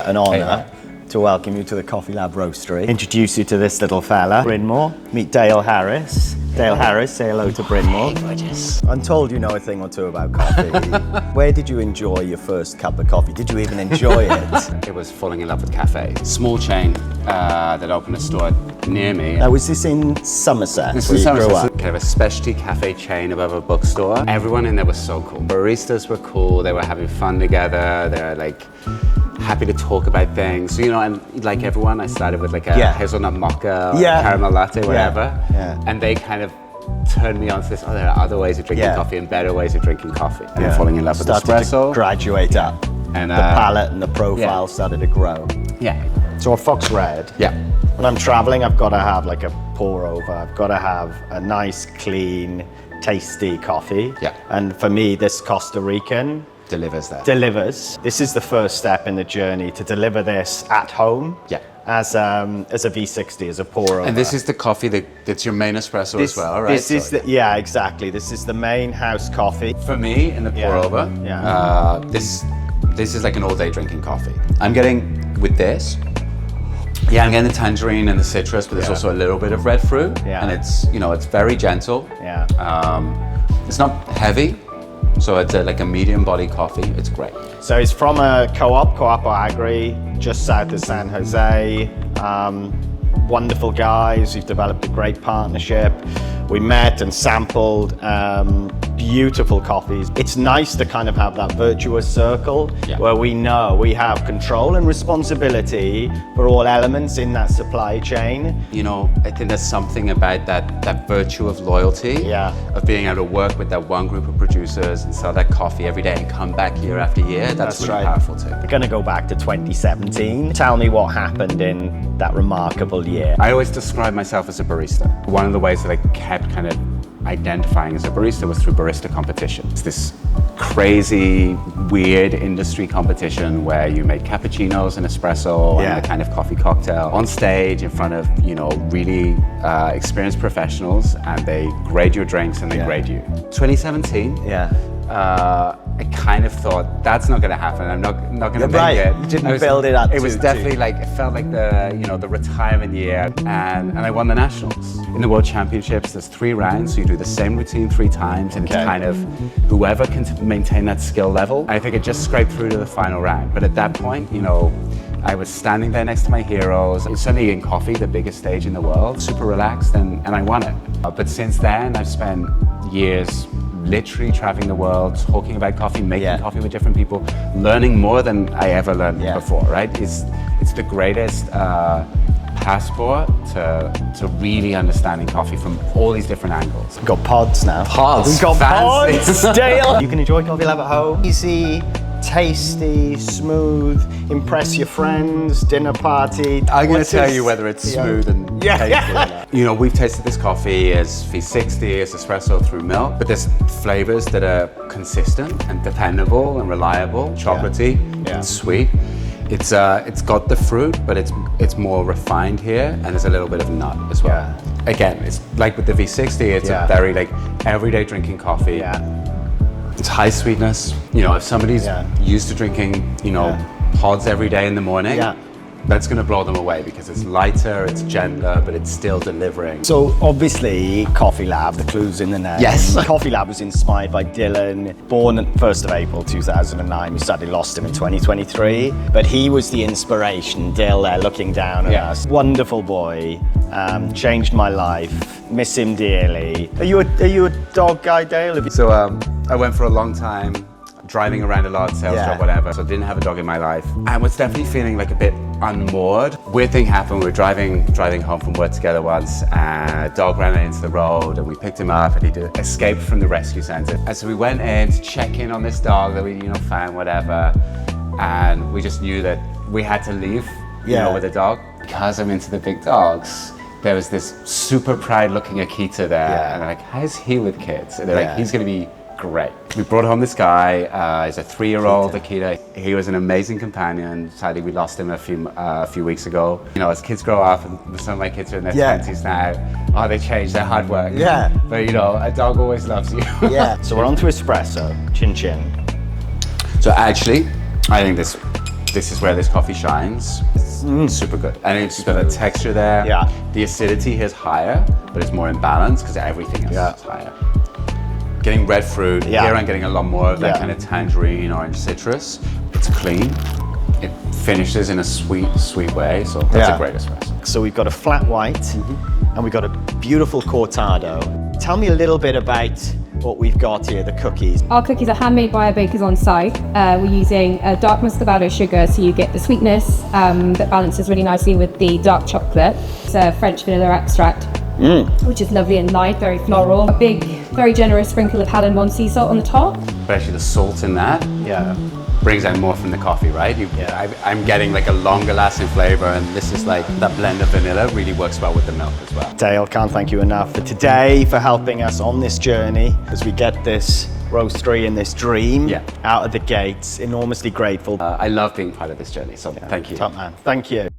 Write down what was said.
An honour to welcome you to the Coffi Lab Roastery. Introduce you to this little fella, Brynmore. Meet Dale Harris. Dale Harris, say hello to Brynmore. Hey, I'm told you know a thing or two about coffee. Where did you enjoy your first cup of coffee? Did you even enjoy it? It was falling in love with cafe. Small chain that opened a store near me. Now, was this in Somerset? This where is you grew Somerset, up? kind of a specialty cafe chain above a bookstore. Everyone in there was so cool. Baristas were cool. They were having fun together. They were like happy to talk about things. So, you know, and like everyone, I started with like a hazelnut mocha or caramel latte, whatever. And they kind of turned me on to this, oh, there are other ways of drinking coffee and better ways of drinking coffee. And I'm falling in love with espresso. To graduate up. And the palate and the profile started to grow. So a Fox Red. When I'm traveling, I've got to have like a pour over. I've got to have a nice, clean, tasty coffee. And for me, this Costa Rican delivers that. This is the first step in the journey to deliver this at home. As a V60, as a pour over. And this is the coffee that's your main espresso as well, right? This is exactly. This is the main house coffee. For me, in the pour over, this is like an all-day drinking coffee. I'm getting, with this, I'm getting the tangerine and the citrus, but there's also a little bit of red fruit. And it's, you know, it's very gentle. It's not heavy. So it's like a medium body coffee. It's great. So it's from a co-op agri, just south of San Jose. Wonderful guys who've developed a great partnership. We met and sampled beautiful coffees. It's nice to kind of have that virtuous circle where we know we have control and responsibility for all elements in that supply chain. You know, I think there's something about that virtue of loyalty, of being able to work with that one group of producers and sell that coffee every day and come back year after year. That's really powerful too. We're going to go back to 2017. Tell me what happened in that remarkable year. I always describe myself as a barista. One of the ways that I kept kind of identifying as a barista was through barista competition. It's this crazy, weird industry competition where you make cappuccinos and espresso and a kind of coffee cocktail on stage in front of, you know, really experienced professionals, and they grade your drinks and they grade you. 2017, I kind of thought that's not going to happen. I'm not going to make it. You didn't build it up. It was definitely like, it felt like the retirement year, and I won the nationals. In the World Championships, there's 3 rounds, so you do the same routine 3 times, and it's kind of whoever can maintain that skill level. I think it just scraped through to the final round. But at that point, you know, I was standing there next to my heroes. I was suddenly in Coffi, the biggest stage in the world, super relaxed, and I won it. But since then, I've spent years literally traveling the world, talking about coffee, making coffee with different people, learning more than I ever learned before, right? It's the greatest passport to really understanding coffee from all these different angles. We've got pods now. Pods. We've got fancy. pods, Dale. You can enjoy Coffi Lab at home. Easy, tasty, smooth, impress your friends, dinner party. I'm going to tell you whether it's smooth and tasty or not. You know, we've tasted this coffee as V60, as espresso through milk, but there's flavors that are consistent and dependable and reliable, chocolatey, and sweet. It's got the fruit, but it's more refined here, and there's a little bit of nut as well. Again, it's like with the V60, it's a very like everyday drinking coffee. It's high sweetness. You know, if somebody's used to drinking, you know, pods every day in the morning, that's going to blow them away because it's lighter, it's gentler, but it's still delivering. So obviously, Coffi Lab, the clue's in the name. Yes. Coffi Lab was inspired by Dylan, born 1st of April 2009. We sadly lost him in 2023, but he was the inspiration. Dill there looking down at us. Wonderful boy, changed my life, miss him dearly. Are you a dog guy, Dale? So I went for a long time, driving around a lot, sales job, whatever. So I didn't have a dog in my life. I was definitely feeling like a bit unmoored. Weird thing happened. We were driving home from work together once, and a dog ran into the road, and we picked him up, and he escaped from the rescue center. And so we went in to check in on this dog that we, you know, found, whatever, and we just knew that we had to leave, you know, with the dog. Because I'm into the big dogs, there was this super proud looking Akita there, and they're like, how's he with kids? And they're like, he's gonna be great. We brought home this guy. He's a 3-year-old Akita. He was an amazing companion. Sadly, we lost him a few weeks ago. You know, as kids grow up, and some of my kids are in their 20s now, they change, they're hard work. But you know, a dog always loves you. So we're on to espresso. Chin chin. So actually, I think this this is where this coffee shines. It's super good. And it's got a texture there. Yeah. The acidity here is higher, but it's more in balance because everything is higher. Getting red fruit. Here I'm getting a lot more of that kind of tangerine, orange citrus. It's clean. It finishes in a sweet way. So that's a great espresso. So we've got a flat white and we've got a beautiful cortado. Tell me a little bit about what we've got here, the cookies. Our cookies are handmade by our bakers on site. We're using a dark muscovado sugar, so you get the sweetness that balances really nicely with the dark chocolate. It's a French vanilla extract, which is lovely and light, very floral. A big, very generous sprinkle of Halland sea salt on the top. But actually the salt in that brings out more from the coffee, right? I'm getting like a longer lasting flavor, and this is like that blend of vanilla really works well with the milk as well. Dale, can't thank you enough for today, for helping us on this journey as we get this roastery and this dream out of the gates. Enormously grateful. I love being part of this journey, so thank you. Top man, thank you.